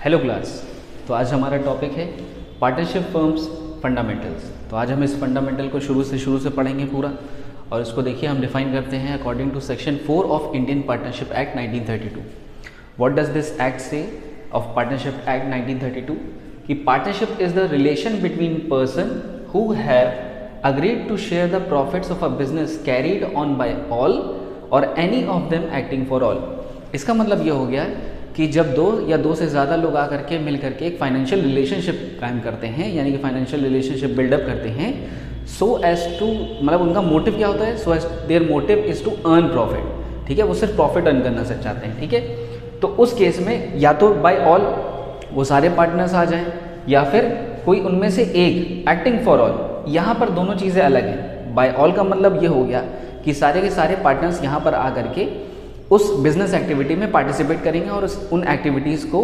Hello class. तो आज हमारा टॉपिक है पार्टनरशिप फर्म्स फंडामेंटल्स। तो आज हम इस फंडामेंटल को शुरू से पढ़ेंगे पूरा, और इसको देखिए हम डिफाइन करते हैं according to section 4 of Indian partnership act 1932। What does this act say of partnership act 1932? कि partnership is the relation between person who have agreed to share the profits of a business carried on by all और any of them acting for all. इसका मतलब ये हो गया कि जब दो या दो से ज़्यादा लोग आकर के मिल करके एक फाइनेंशियल रिलेशनशिप कायम करते हैं, यानी कि फाइनेंशियल रिलेशनशिप बिल्डअप करते हैं, सो एज टू, मतलब उनका मोटिव क्या होता है, so as their motive is to earn profit. ठीक है, वो सिर्फ प्रॉफिट अर्न करना से चाहते हैं। ठीक है, तो उस केस में या तो बाय ऑल वो सारे पार्टनर्स आ जाएं, या फिर कोई उनमें से एक एक्टिंग फॉर ऑल। यहाँ पर दोनों चीज़ें अलग हैं। बाय ऑल का मतलब ये हो गया कि सारे के सारे पार्टनर्स यहाँ पर आ करके उस बिजनेस एक्टिविटी में पार्टिसिपेट करेंगे और उन एक्टिविटीज़ को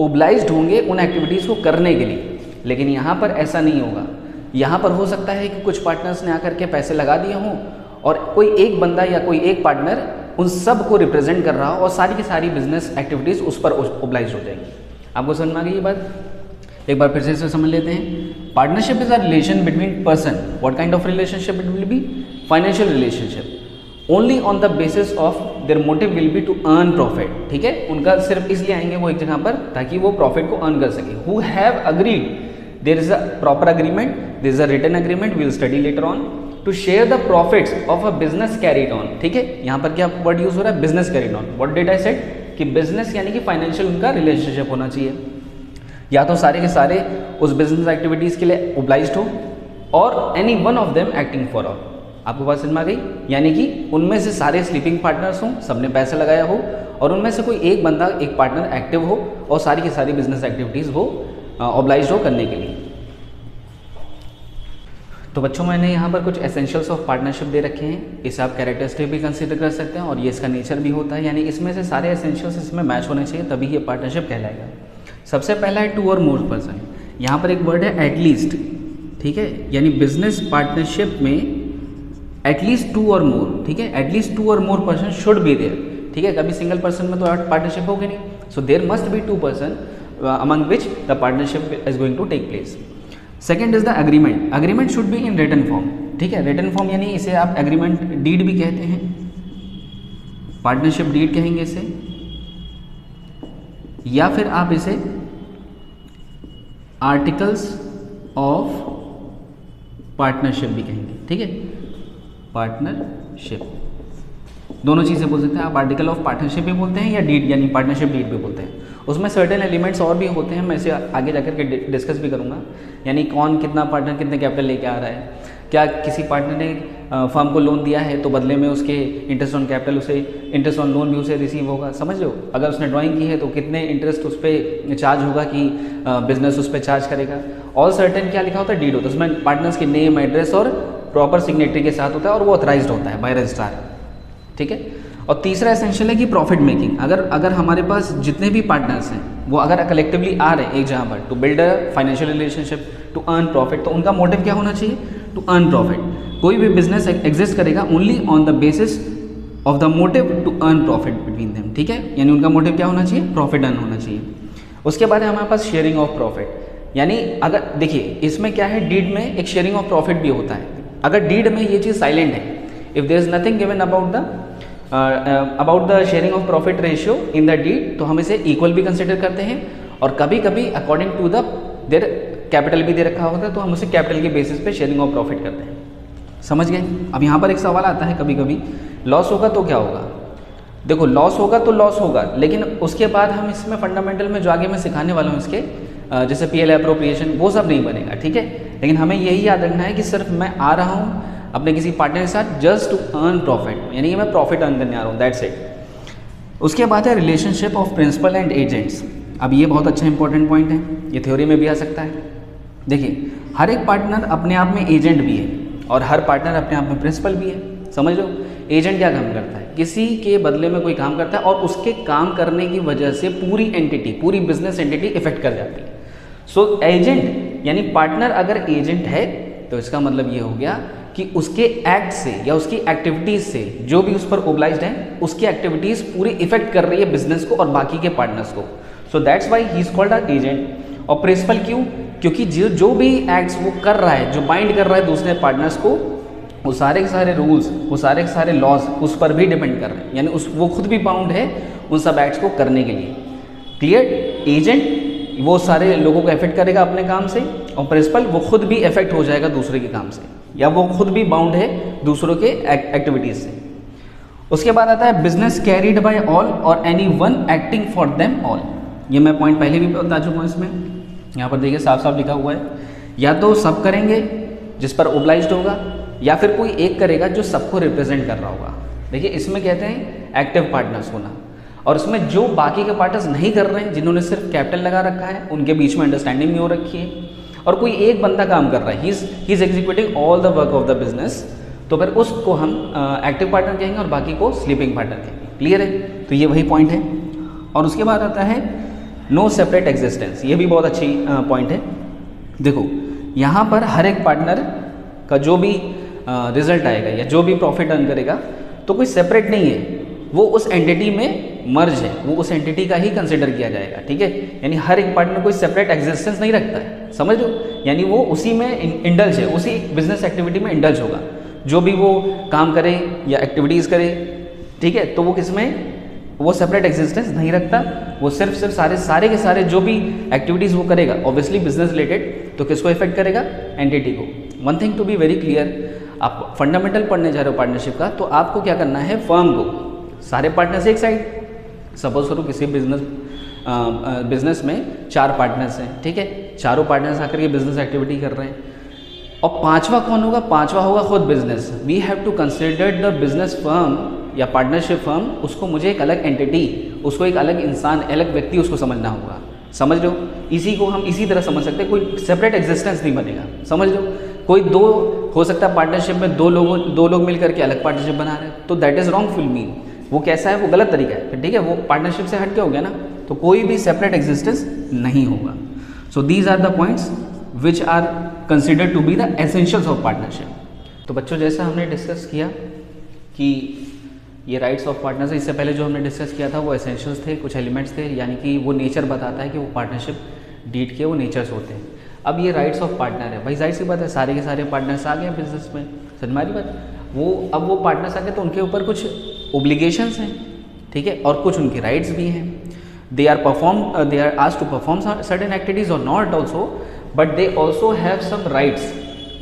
ओब्लाइज्ड होंगे उन एक्टिविटीज़ को करने के लिए। लेकिन यहाँ पर ऐसा नहीं होगा। यहाँ पर हो सकता है कि कुछ पार्टनर्स ने आकर के पैसे लगा दिए हों और कोई एक बंदा या कोई एक पार्टनर उन सब को रिप्रेजेंट कर रहा हो और सारी की सारी बिजनेस एक्टिविटीज़ उस पर ओब्लाइज हो जाएंगी। आपको समझ में आ गई ये बात? एक बार फिर से इसे समझ लेते हैं। Partnership is a relation between person. What kind of relationship it will be? Financial relationship. Only on the basis of their motive will be to earn profit. ठीक है, उनका सिर्फ इसलिए आएंगे वो एक जगह पर ताकि वो प्रॉफिट को अर्न कर सके। Who have agreed, there is a proper agreement, there is a written agreement, we will study later on, to share the profits of a business carried on. ठीक है, यहाँ पर क्या वर्ड यूज हो रहा है? Business carried on. What did I said? कि business यानी कि फाइनेंशियल उनका रिलेशनशिप होना चाहिए। या तो सारे के सारे उस बिजनेस एक्टिविटीज के लिए ओब्लाइज्ड हो और any one of them acting for all. आपको बात समझ में आ गई? यानी कि उनमें से सारे स्लीपिंग पार्टनर्स हों, सबने पैसे लगाया हो, और उनमें से कोई एक बंदा, एक पार्टनर एक्टिव हो और सारी की सारी बिजनेस एक्टिविटीज़ वो ऑब्लाइज्ड हो करने के लिए। तो बच्चों, मैंने यहाँ पर कुछ एसेंशियल्स ऑफ पार्टनरशिप दे रखे हैं। इसे आप कैरेक्टरिस्टिक भी कंसीडर कर सकते हैं और ये इसका नेचर भी होता है, यानी इसमें से सारे एसेंशियल्स इसमें मैच होने चाहिए, तभी ये पार्टनरशिप कहलाएगा। सबसे पहला है टू और मोर पर्सन। यहाँ पर एक वर्ड है एटलीस्ट। ठीक है, यानी बिजनेस पार्टनरशिप में एटलीस्ट टू और मोर। ठीक है, at least two or more person should be there. ठीक है, कभी सिंगल पर्सन में तो पार्टनरशिप होगी नहीं, so there must be two person among which the partnership is going to take place. Second is the agreement. Agreement should be in written form. ठीक है, written form यानी इसे आप एग्रीमेंट डीड भी कहते हैं, पार्टनरशिप डीड कहेंगे इसे, या फिर आप इसे आर्टिकल्स ऑफ पार्टनरशिप भी कहेंगे। ठीक है, पार्टनरशिप दोनों चीज़ें बोल सकते हैं आप। आर्टिकल ऑफ पार्टनरशिप भी बोलते हैं या डीड यानी पार्टनरशिप डीड भी बोलते हैं। उसमें सर्टेन एलिमेंट्स और भी होते हैं, मैं इसे आगे जाकर के डिस्कस भी करूंगा। यानी कौन कितना पार्टनर कितने कैपिटल लेके आ रहा है, क्या किसी पार्टनर ने फर्म को लोन दिया है तो बदले में उसके इंटरेस्ट ऑन कैपिटल, उसे इंटरेस्ट ऑन लोन भी उसे रिसीव होगा। समझ लो, अगर उसने ड्राइंग की है तो कितने इंटरेस्ट उस पर चार्ज होगा कि बिजनेस उस पर चार्ज करेगा। ऑल सर्टेन क्या लिखा होता है? डीड होता है। उसमें पार्टनर्स के नेम, एड्रेस और प्रॉपर सिग्नेटरी के साथ होता है और वो ऑथराइज्ड होता है बाय रजिस्ट्रार। ठीक है, और तीसरा एसेंशियल है कि प्रॉफिट मेकिंग। अगर हमारे पास जितने भी पार्टनर्स हैं वो अगर कलेक्टिवली आ रहे हैं एक जगह पर to build a financial relationship to earn profit, तो उनका मोटिव क्या होना चाहिए? To earn profit. कोई भी बिजनेस एग्जिस्ट करेगा only on the basis of the motive to earn profit between them. ठीक है, यानी उनका मोटिव क्या होना चाहिए? प्रॉफिट अर्न होना चाहिए। उसके बाद है हमारे पास शेयरिंग ऑफ प्रॉफिट। यानी अगर देखिए इसमें क्या है, डीड में एक शेयरिंग ऑफ प्रॉफिट भी होता है। अगर डीड में ये चीज़ साइलेंट है, if there is nothing given about the sharing of profit ratio in the deed, तो हम इसे इक्वल भी कंसिडर करते हैं। और कभी कभी according to the their capital भी दे रखा होता है, तो हम उसे कैपिटल के बेसिस पे शेयरिंग ऑफ प्रॉफिट करते हैं। समझ गए? अब यहाँ पर एक सवाल आता है, कभी कभी लॉस होगा तो क्या होगा? देखो, लॉस होगा तो लॉस होगा, लेकिन उसके बाद हम इसमें फंडामेंटल में जो आगे मैं सिखाने वाला हूँ इसके जैसे पीएल एप्रोप्रिएशन, वो सब नहीं बनेगा। ठीक है, लेकिन हमें यही याद रखना है कि सिर्फ मैं आ रहा हूँ अपने किसी पार्टनर के साथ जस्ट टू अर्न प्रॉफिट, यानी कि मैं प्रॉफिट अर्न करने आ रहा हूँ, दैट्स इट। उसके बाद है relationship of principal and agents. अब ये बहुत अच्छा इंपॉर्टेंट पॉइंट है, ये थ्योरी में भी आ सकता है। देखिए, हर एक पार्टनर अपने आप में एजेंट भी है और हर पार्टनर अपने आप में प्रिंसिपल भी है। समझ लो, एजेंट क्या काम करता है? किसी के बदले में कोई काम करता है और उसके काम करने की वजह से पूरी एंटिटी, पूरी बिजनेस एंटिटी इफेक्ट कर जाती है। सो एजेंट यानी पार्टनर अगर एजेंट है तो इसका मतलब ये हो गया कि उसके एक्ट से या उसकी एक्टिविटीज से जो भी उस पर ओब्लाइज्ड है, उसकी एक्टिविटीज पूरी इफेक्ट कर रही है बिजनेस को और बाकी के पार्टनर्स को। So that's why he is called a agent. और प्रिंसिपल क्यों? क्योंकि जो भी एक्ट्स वो कर रहा है, जो बाइंड कर रहा है दूसरे पार्टनर्स को, वो सारे के सारे रूल्स, वो सारे के सारे लॉज उस पर भी डिपेंड कर रहे हैं, यानी वो खुद भी बाउंड है उन सब एक्ट्स को करने के लिए। क्लियर? एजेंट वो सारे लोगों को इफेक्ट करेगा अपने काम से, और प्रिंसिपल वो खुद भी इफेक्ट हो जाएगा दूसरे के काम से, या वो खुद भी बाउंड है दूसरों के एक्टिविटीज से। उसके बाद आता है बिजनेस कैरिड बाय ऑल और any one acting for them all. ये मैं पॉइंट पहले भी बता चुका हूँ। इसमें यहाँ पर देखिए साफ साफ लिखा हुआ है, या तो सब करेंगे जिस पर ओब्लाइज्ड होगा, या फिर कोई एक करेगा जो सबको रिप्रेजेंट कर रहा होगा। देखिए इसमें कहते हैं एक्टिव पार्टनर्स होना, और इसमें जो बाकी के पार्टनर्स नहीं कर रहे हैं, जिन्होंने सिर्फ कैपिटल लगा रखा है, उनके बीच में अंडरस्टैंडिंग नहीं हो रखी है, और कोई एक बंदा काम कर रहा है, he is executing all the work of the business, तो फिर उसको हम एक्टिव पार्टनर कहेंगे और बाकी को स्लीपिंग पार्टनर कहेंगे। क्लियर है? तो ये वही पॉइंट है। और उसके बाद आता है नो सेपरेट एग्जिस्टेंस। ये भी बहुत अच्छी पॉइंट है। देखो यहाँ पर हर एक पार्टनर का जो भी रिजल्ट आएगा या जो भी प्रॉफिट अर्न करेगा, तो कोई सेपरेट नहीं है, वो उस एंटिटी में मर्ज है, वो उस एंटिटी का ही कंसिडर किया जाएगा। ठीक है? यानी हर एक पार्टनर कोई सेपरेट एग्जिस्टेंस नहीं रखता है, समझ लो। यानी वो उसी में इंडल्ज है, उसी बिजनेस एक्टिविटी में इंडल्ज होगा, जो भी वो काम करे या एक्टिविटीज़ करे। ठीक है? तो वो किसमें, वो सेपरेट एग्जिस्टेंस नहीं रखता, वो सिर्फ सारे के सारे जो भी एक्टिविटीज़ वो करेगा, ऑब्वियसली बिजनेस रिलेटेड, तो किसको इफेक्ट करेगा? एंटिटी को। One thing to be very clear, आप फंडामेंटल पढ़ने जा रहे हो पार्टनरशिप का, तो आपको क्या करना है, फर्म को सारे पार्टनर्स एक साइड, सपोज करो किसी बिजनेस में 4 पार्टनर्स हैं। ठीक है? चारों पार्टनर्स आकर के बिजनेस एक्टिविटी कर रहे हैं, और पांचवा कौन होगा? पांचवा होगा खुद business. We have to consider the business firm या पार्टनरशिप फर्म, उसको मुझे एक अलग एंटिटी, उसको एक अलग इंसान, अलग व्यक्ति उसको समझना होगा। समझ लो? इसी को हम इसी तरह समझ सकते हैं, कोई सेपरेट एग्जिस्टेंस नहीं बनेगा। समझ लो? कोई दो हो सकता है पार्टनरशिप में दो लोग मिल करके अलग पार्टनरशिप बना रहे हैं, तो that is wrong full mean. वो कैसा है? वो गलत तरीका है। ठीक है? वो पार्टनरशिप से हट के हो गया ना, तो कोई भी सेपरेट एग्जिस्टेंस नहीं होगा। So these are the points which are considered to be the essentials of partnership. तो बच्चों, जैसा हमने डिस्कस किया कि ये राइट्स ऑफ पार्टनर्स, इससे पहले जो हमने डिस्कस किया था वो एसेंशियल्स थे, कुछ एलिमेंट्स थे, यानी कि वो नेचर बताता है कि वो पार्टनरशिप डीड के वो नेचर्स होते हैं। अब ये राइट्स ऑफ पार्टनर है, भाई जाहिर सी बात है, सारे के सारे पार्टनर्स आ गए बिजनेस में, समझ में आ रही बात? अब वो पार्टनर्स आ गए तो उनके ऊपर कुछ ओब्लिगेशंस हैं। ठीक है? और कुछ उनकी राइट्स भी हैं। They are asked to perform certain activities और not also, but they also have some rights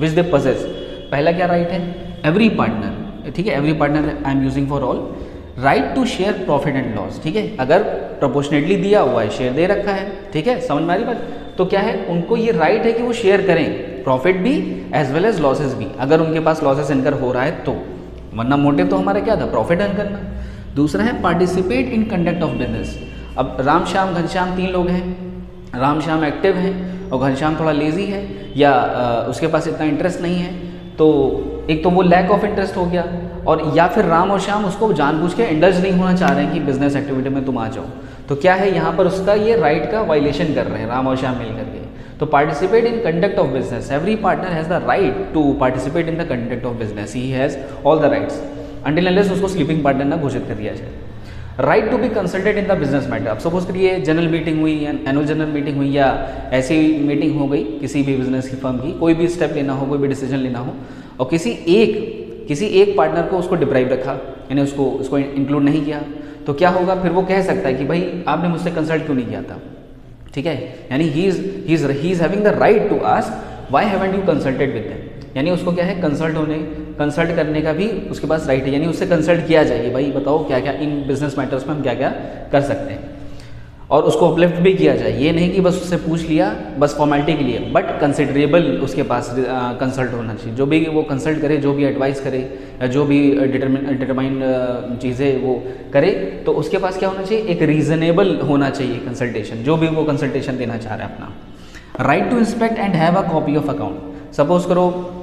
which they possess. पहला क्या राइट है? एवरी पार्टनर, ठीक है, every partner I am using for all, right to share profit and loss. ठीक है? अगर proportionately दिया हुआ है, शेयर दे रखा है, ठीक है, समझ में आ रही बात, तो क्या है, उनको ये राइट है कि वो शेयर करें प्रॉफिट भी एज वेल एज लॉसेस भी, अगर उनके पास लॉसेस इनकर हो रहा है तो, वरना मोटिव तो हमारा क्या था? प्रॉफिट अर्न करना। दूसरा है participate in conduct of business. अब राम श्याम घनश्याम 3 लोग हैं, राम श्याम एक्टिव हैं और घनश्याम थोड़ा लेजी है, या उसके पास इतना इंटरेस्ट नहीं है, तो एक तो वो लैक ऑफ इंटरेस्ट हो गया, और या फिर राम और श्याम उसको जानबूझ के इंडल्ज नहीं होना चाह रहे हैं कि बिजनेस एक्टिविटी में तुम आ जाओ, तो क्या है यहाँ पर उसका ये राइट का वायलेशन कर रहे हैं राम और श्याम मिल करके। तो participate in conduct of business, every partner has the right to participate in the conduct of business, he has all the rights until unless उसको स्लीपिंग पार्टनर ना घोषित कर दिया जाए। Right to be consulted in the business matter. अब suppose करिए general meeting हुई, annual general meeting हुई, या ऐसी मीटिंग हो गई किसी भी बिजनेस की फर्म की, कोई भी स्टेप लेना हो, कोई भी डिसीजन लेना हो, और किसी एक पार्टनर को उसको डिप्राइव रखा, यानी उसको इंक्लूड नहीं किया, तो क्या होगा? फिर वो कह सकता है कि भाई आपने मुझसे कंसल्ट क्यों नहीं किया था। ठीक है? यानी he is having the right to ask why haven't you consulted with them, यानी उसको क्या है, कंसल्ट करने का भी उसके पास राइट है, यानी उससे कंसल्ट किया जाए, भाई बताओ क्या क्या इन बिजनेस मैटर्स में हम क्या क्या कर सकते हैं, और उसको अपलिफ्ट भी किया जाए। ये नहीं कि बस उससे पूछ लिया बस फॉर्मेलिटी के लिए, बट कंसिडरेबल उसके पास कंसल्ट होना चाहिए। जो भी वो कंसल्ट करे, जो भी एडवाइस करे, या जो भी डिटरमाइंड चीज़ें वो करे, तो उसके पास क्या होना चाहिए? एक रीजनेबल होना चाहिए कंसल्टेशन, जो भी वो कंसल्टेशन देना चाह रहा है अपना। Right to inspect and have a copy of account. Suppose करो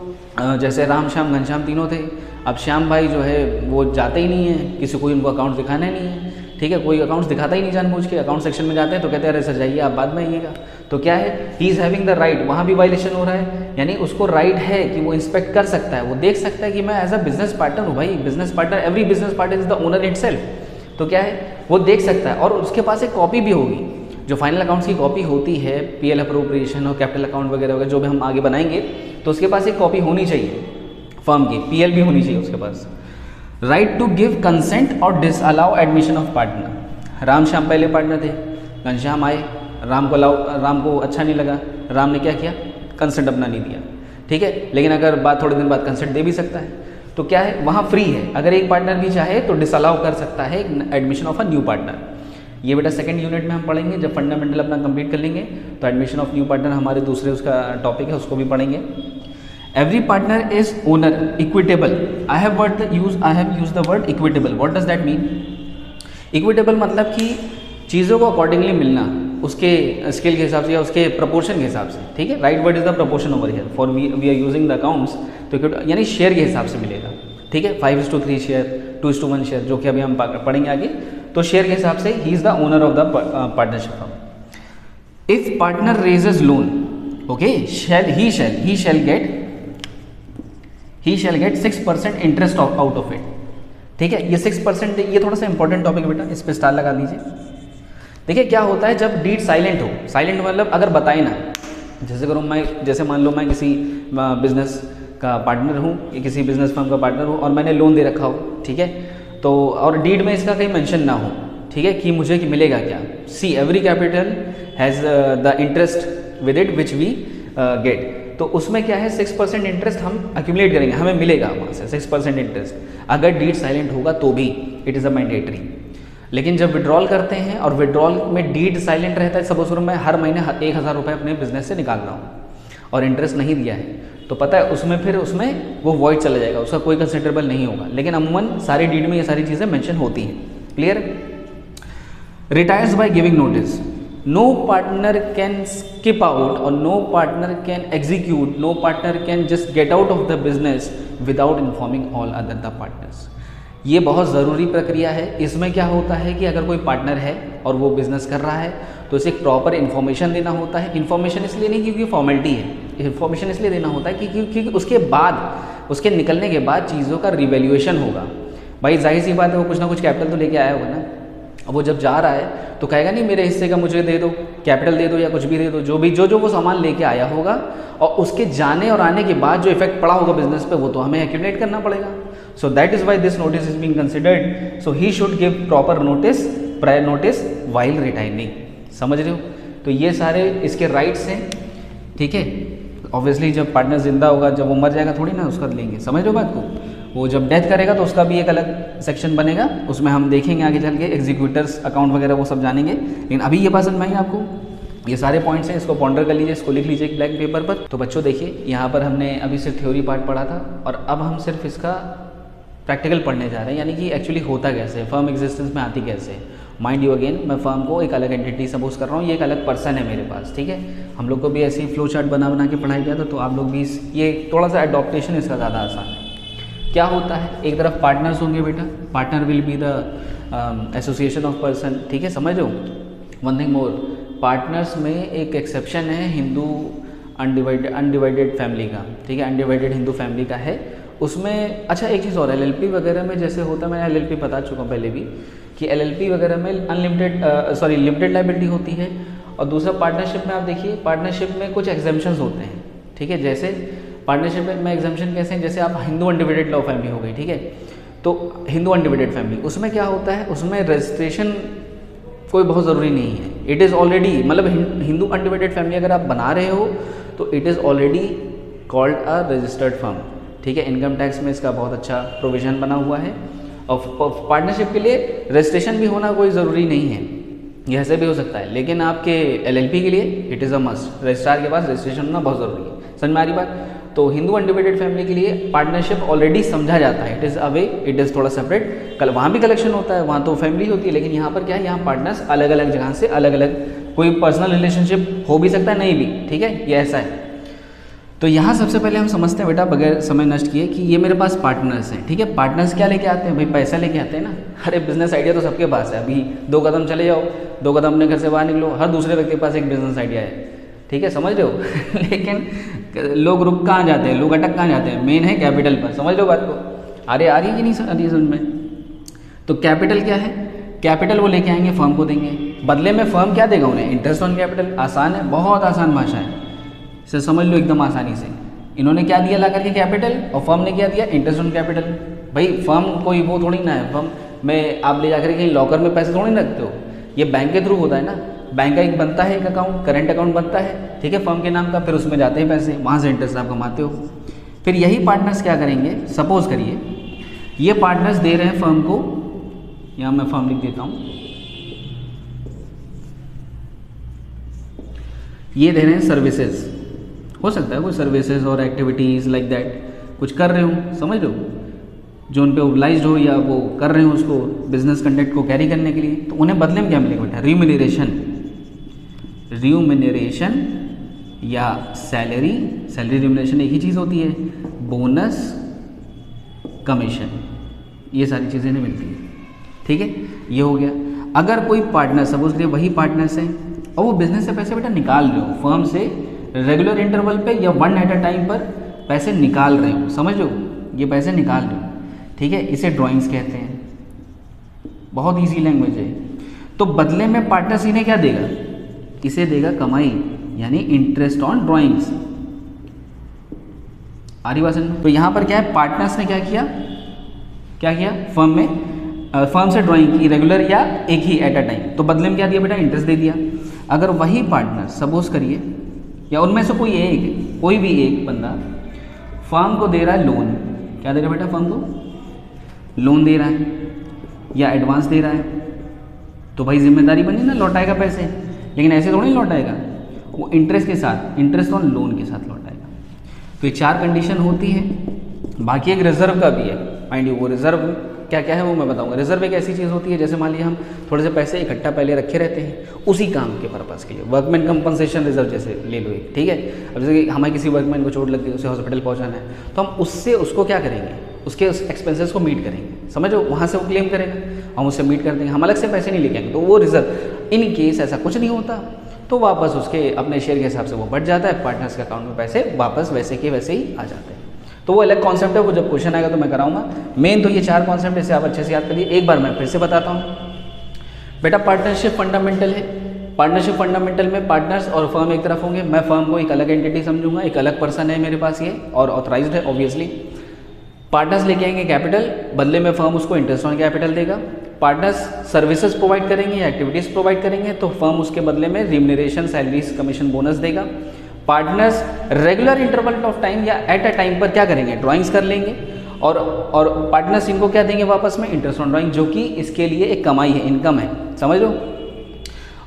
जैसे राम श्याम घनश्याम तीनों थे, अब श्याम भाई जो है वो जाते ही नहीं है, किसी को इनको अकाउंट्स दिखाना नहीं है। ठीक है? कोई अकाउंट्स दिखाता ही नहीं जानबूझ के, अकाउंट सेक्शन में जाते हैं तो कहते हैं अरे सर जाइए आप बाद में आइएगा, तो क्या है, he is having the right, वहाँ भी वायलेशन हो रहा है, यानी उसको राइट है कि वो इंस्पेक्ट कर सकता है, वो देख सकता है कि मैं एज अ बिजनेस पार्टनर हूँ, भाई business partner, every business partner is the owner itself, तो क्या है वो देख सकता है, और उसके पास एक कॉपी भी होगी जो फाइनल अकाउंट्स की कॉपी होती है, पीएल अप्रोप्रिएशन और कैपिटल अकाउंट वगैरह वगैरह जो भी हम आगे बनाएंगे, तो उसके पास एक कॉपी होनी चाहिए फर्म की, पीएल भी होनी चाहिए उसके पास। राइट टू गिव कंसेंट और disallow admission of partner. Ram Shyam पहले पार्टनर थे, घनश्याम आए, राम को अच्छा नहीं लगा, राम ने क्या किया, कंसेंट अपना नहीं दिया, ठीक है। लेकिन अगर बात थोड़े दिन बाद कंसेंट दे भी सकता है, तो क्या है वहाँ फ्री है, अगर एक पार्टनर भी चाहे तो डिसअलाउ कर सकता है admission of a new partner. ये बेटा सेकंड यूनिट में हम पढ़ेंगे, जब फंडामेंटल अपना कंप्लीट कर लेंगे तो एडमिशन ऑफ न्यू पार्टनर हमारे दूसरे उसका टॉपिक है, उसको भी पढ़ेंगे। Every partner is owner equitable. I have use the word equitable. What does that mean? Equitable मतलब कि चीज़ों को अकॉर्डिंगली मिलना, उसके स्केल के हिसाब से या उसके प्रपोर्शन के हिसाब से, ठीक है। Right word is the proportion over here for we are using the accounts, तो यानी शेयर के हिसाब से मिलेगा, ठीक है। 5:3 शेयर, 2:1 शेयर, जो कि अभी हम पढ़ेंगे आगे, तो शेयर के हिसाब से he is the owner of the partnership firm. If partner raises loan, okay, he shell gate 6% interest out of it, ठीक है। ये 6%, ये थोड़ा सा इंपॉर्टेंट टॉपिक है बेटा, इस पर स्टार लगा दीजिए। देखिए क्या होता है जब डीड साइलेंट हो, साइलेंट मतलब अगर बताए ना, जैसे मान लो मैं किसी बिजनेस का पार्टनर हूँ, किसी बिजनेस फर्म का पार्टनर हूँ और मैंने लोन दे रखा हो, ठीक है, तो और डीड में इसका कहीं मेंशन ना हो, ठीक है, कि मुझे मिलेगा क्या। See every capital has the interest with it which we get, तो उसमें क्या है 6% इंटरेस्ट हम एक्यूमुलेट करेंगे, हमें मिलेगा वहाँ से 6% इंटरेस्ट। अगर डीड साइलेंट होगा तो भी इट इज़ अ मैंडेटरी। लेकिन जब विड्रॉल करते हैं और विड्रॉल में डीड साइलेंट रहता है, सपोज मैं हर महीने 1,000 रुपये अपने बिजनेस से निकाल रहा हूँ और इंटरेस्ट नहीं दिया है, तो पता है उसमें वो वॉइड चला जाएगा, उसका कोई कंसिडरेबल नहीं होगा। लेकिन अमूमन सारे डीड में ये सारी चीज़ें मेंशन होती हैं। Clear? Retires by giving notice. No partner can skip out और no partner can execute, no partner can just get out of the business without informing all other the partners. ये बहुत ज़रूरी प्रक्रिया है। इसमें क्या होता है कि अगर कोई पार्टनर है और वो बिज़नेस कर रहा है तो इसे एक प्रॉपर इन्फॉर्मेशन देना होता है। इन्फॉर्मेशन इसलिए नहीं क्योंकि फॉर्मेलिटी है, इन्फॉर्मेशन इसलिए देना होता है क्योंकि उसके बाद, उसके निकलने के बाद चीज़ों का रिवैल्यूएशन होगा। भाई जाहिर सी बात है वो कुछ ना कुछ कैपिटल तो लेके आया होगा ना, अब वो जब जा रहा है तो कहेगा नहीं मेरे हिस्से का मुझे दे दो, कैपिटल दे दो या कुछ भी दे दो, जो वो सामान लेके आया होगा और उसके जाने और आने के बाद जो इफेक्ट पड़ा होगा बिजनेस पे वो तो हमें एक्यूमुलेट करना पड़ेगा। So that is why this notice is being considered. So he should give proper notice, prior notice while retiring. समझ रहे हो? तो ये सारे इसके राइट्स हैं, ठीक है। ऑब्वियसली जब पार्टनर जिंदा होगा, जब वो मर जाएगा थोड़ी ना उसका लेंगे, समझ रहे हो बात को। वो जब डेथ करेगा तो उसका भी एक अलग सेक्शन बनेगा, उसमें हम देखेंगे आगे चल के एग्जीक्यूटर्स अकाउंट वगैरह वो सब जानेंगे। लेकिन अभी ये बात समझ में आई आपको, ये सारे पॉइंट्स हैं, इसको पॉन्डर कर लीजिए, इसको लिख लीजिए एक ब्लैक पेपर पर। तो बच्चों देखिए यहाँ पर हमने अभी सिर्फ थ्योरी पार्ट पढ़ा था और अब हम सिर्फ इसका प्रैक्टिकल पढ़ने जा रहे हैं, यानी कि एक्चुअली होता कैसे, फर्म एग्जिस्टेंस में आती कैसे। माइंड यू अगेन, मैं फर्म को एक अलग एंटिटी सपोज कर रहा हूँ, ये एक अलग पर्सन है मेरे पास, ठीक है। हम लोग को भी ऐसे ही फ्लो चार्ट बना के पढ़ाया गया था, तो आप लोग भी ये थोड़ा सा एडॉप्टेशन इसका ज़्यादा आसान है। क्या होता है, एक तरफ पार्टनर्स होंगे बेटा, partner will be the association of person, ठीक है, समझ लो। वन थिंग मोर, पार्टनर्स में एक एक्सेप्शन है हिंदू अनडिवाइडेड फैमिली का, ठीक है, अनडिवाइडेड हिंदू फैमिली का है उसमें। अच्छा एक चीज़ और, एलएलपी वगैरह में जैसे होता है, मैं एलएलपी बता चुका हूँ पहले भी कि एलएलपी वगैरह में लिमिटेड लायबिलिटी होती है। और दूसरा पार्टनरशिप में आप देखिए, पार्टनरशिप में कुछ एग्जाम्पशंस होते हैं, ठीक है। जैसे पार्टनरशिप में एग्जाम्पशन कैसे हैं, जैसे आप हिंदू अनडिवाइडेड लॉ फैमिली हो गई, ठीक है, तो हिंदू अनडिवाइडेड फैमिली, उसमें क्या होता है, उसमें रजिस्ट्रेशन कोई बहुत ज़रूरी नहीं है। इट इज़ ऑलरेडी, मतलब हिंदू अनडिवाइडेड फैमिली अगर आप बना रहे हो तो it is already called a registered firm, ठीक है। इनकम टैक्स में इसका बहुत अच्छा प्रोविजन बना हुआ है। और पार्टनरशिप के लिए रजिस्ट्रेशन भी होना कोई ज़रूरी नहीं है, ये ऐसे भी हो सकता है, लेकिन आपके एलएलपी के लिए it is a must, registrar के पास रजिस्ट्रेशन होना बहुत ज़रूरी है। समझ में आ रही बात? तो हिंदू अनडिवाइडेड फैमिली के लिए पार्टनरशिप ऑलरेडी समझा जाता है, it is away, it is थोड़ा सेपरेट। कल वहाँ भी कलेक्शन होता है, वहाँ तो फैमिली होती है, लेकिन यहाँ पर क्या है, यहाँ पार्टनर्स अलग अलग जगह से अलग अलग, कोई पर्सनल रिलेशनशिप हो भी सकता है, नहीं भी, ठीक है, ये ऐसा है। तो यहाँ सबसे पहले हम समझते हैं बेटा बगैर समय नष्ट किए कि ये मेरे पास पार्टनर्स हैं, ठीक है। पार्टनर्स क्या लेके आते हैं भाई, पैसा लेके आते हैं ना। अरे बिजनेस आइडिया तो सबके पास है, अभी 2 कदम चले जाओ, 2 कदम अपने घर से बाहर निकलो, हर दूसरे व्यक्ति के पास एक बिजनेस आइडिया है, ठीक है, समझ रहे हो। लेकिन लोग रुक कहाँ जाते हैं, लोग अटक कहाँ जाते हैं, मेन है कैपिटल पर। समझ लो बात को, अरे आ रही कि नहीं आ रही समझ में। तो कैपिटल क्या है, कैपिटल वो लेके आएंगे, फर्म को देंगे, बदले में फर्म क्या देगा उन्हें, इंटरेस्ट ऑन कैपिटल। आसान है, बहुत आसान भाषा है, इसे समझ लो एकदम आसानी से। इन्होंने क्या दिया ला करके कैपिटल, और फर्म ने क्या दिया, इंटरेस्ट ऑन कैपिटल। भाई फर्म कोई वो थोड़ी ना है, फर्म में आप ले जाकर कहीं लॉकर में पैसे थोड़ी ना रखते हो, ये बैंक के थ्रू होता है ना। बैंक का एक बनता है, एक अकाउंट, करंट अकाउंट बनता है, ठीक है, फर्म के नाम का, फिर उसमें जाते हैं पैसे, वहाँ से इंटरेस्ट आप कमाते हो। फिर यही पार्टनर्स क्या करेंगे, सपोज करिए ये पार्टनर्स दे रहे हैं फर्म को, यहाँ मैं फर्म लिख देता हूँ, ये दे रहे हैं सर्विसेज, हो सकता है कोई सर्विसेज और एक्टिविटीज़ लाइक दैट कुछ कर रहे हो, समझ लो, जो उन पे ओबलाइज्ड हो या वो कर रहे हो उसको बिजनेस कंडक्ट को कैरी करने के लिए, तो उन्हें बदले में क्या मिलेगा बेटा, रिम्यूनरेशन, रिम्यूनरेशन या सैलरी, सैलरी रिम्यूनरेशन एक ही चीज़ होती है, बोनस, कमीशन, ये सारी चीज़ें नहीं मिलती हैं, ठीक है, ये हो गया। अगर कोई पार्टनर, सपोज करिए वही पार्टनर्स हैं और वो बिजनेस से पैसे बेटा निकाल रहे हो, फर्म से रेगुलर इंटरवल पे या वन एट अ टाइम पर पैसे निकाल रहे हो, समझ लो ये पैसे निकाल रहे हो, ठीक है, इसे ड्राइंग्स कहते हैं, बहुत इजी लैंग्वेज है। तो बदले में पार्टनर्स इन्हें क्या देगा, इसे देगा कमाई, यानी इंटरेस्ट ऑन ड्राइंग्स। आ रही बात समझ? तो यहाँ पर क्या है, पार्टनर्स ने क्या किया, क्या किया, फर्म में फर्म से ड्राइंग की रेगुलर या एक ही एट अ टाइम, तो बदले में क्या दिया बेटा, इंटरेस्ट दे दिया। अगर वही पार्टनर सपोज करिए या उनमें से कोई एक, कोई भी एक बंदा फर्म को दे रहा है लोन, क्या दे रहा है बेटा, फर्म को लोन दे रहा है या एडवांस दे रहा है, तो भाई जिम्मेदारी बनी ना, लौटाएगा पैसे, लेकिन ऐसे थोड़ी लौटाएगा, वो इंटरेस्ट के साथ, इंटरेस्ट ऑन लोन के साथ लौटाएगा। तो ये 4 कंडीशन होती है। बाकी एक रिजर्व का भी है, माइंड यू, वो रिजर्व क्या क्या है वो मैं बताऊंगा। रिजर्व एक ऐसी चीज़ होती है, जैसे मान लिया हम थोड़े से पैसे इकट्ठा पहले रखे रहते हैं उसी काम के पर्पज़ के लिए, वर्कमैन कंपनसेशन रिजर्व जैसे ले लो एक, ठीक है। अब जैसे कि हमें किसी वर्कमैन को चोट लग गई, उसे हॉस्पिटल पहुंचाना है, तो हम उससे उसको क्या करेंगे, उसके उस एक्सपेंसेस को मीट करेंगे, समझो, वहाँ से वो क्लेम करेगा, हम उससे मीट कर देंगे, हम अलग से पैसे नहीं लेके आएंगे, तो वो रिजर्व। इन केस ऐसा कुछ नहीं होता तो वापस उसके अपने शेयर के हिसाब से वो बढ़ जाता है, पार्टनर्स के अकाउंट में पैसे वापस वैसे के वैसे ही आ जाते हैं। तो वो अलग कॉन्सेप्ट है, वो जब क्वेश्चन आएगा तो मैं कराऊंगा। मेन तो ये 4 कॉन्सेप्ट इसे आप अच्छे से याद करिए। एक बार मैं फिर से बताता हूँ बेटा, पार्टनरशिप फंडामेंटल है। पार्टनरशिप फंडामेंटल में पार्टनर्स और फर्म एक तरफ होंगे, मैं फर्म को एक अलग एंटिटी समझूंगा, एक अलग पर्सन है मेरे पास ये और ऑथराइज्ड है ऑब्वियसली। पार्टनर्स लेके आएंगे कैपिटल, बदले में फर्म उसको इंटरेस्ट ऑन कैपिटल देगा। पार्टनर्स सर्विसेज प्रोवाइड करेंगे या एक्टिविटीज़ प्रोवाइड करेंगे, तो फर्म उसके बदले में रिम्यूनरेशन, सैलरीज, कमीशन, बोनस देगा। Partners regular interval of time या एट अ टाइम पर क्या करेंगे, ड्राइंग्स कर लेंगे, और पार्टनर्स इनको क्या देंगे वापस में, इंटरेस्ट ऑन ड्राइंग, जो कि इसके लिए एक कमाई है, इनकम है, समझ लो।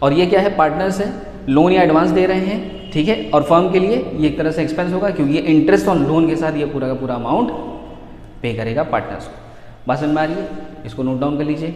और ये क्या है, पार्टनर्स है, लोन या एडवांस दे रहे हैं, ठीक है, और फर्म के लिए ये एक तरह से एक्सपेंस होगा, क्योंकि ये इंटरेस्ट ऑन लोन के साथ ये पूरा का पूरा अमाउंट पे करेगा पार्टनर्स को। बात समझ में आ रही है, इसको नोट डाउन कर लीजिए।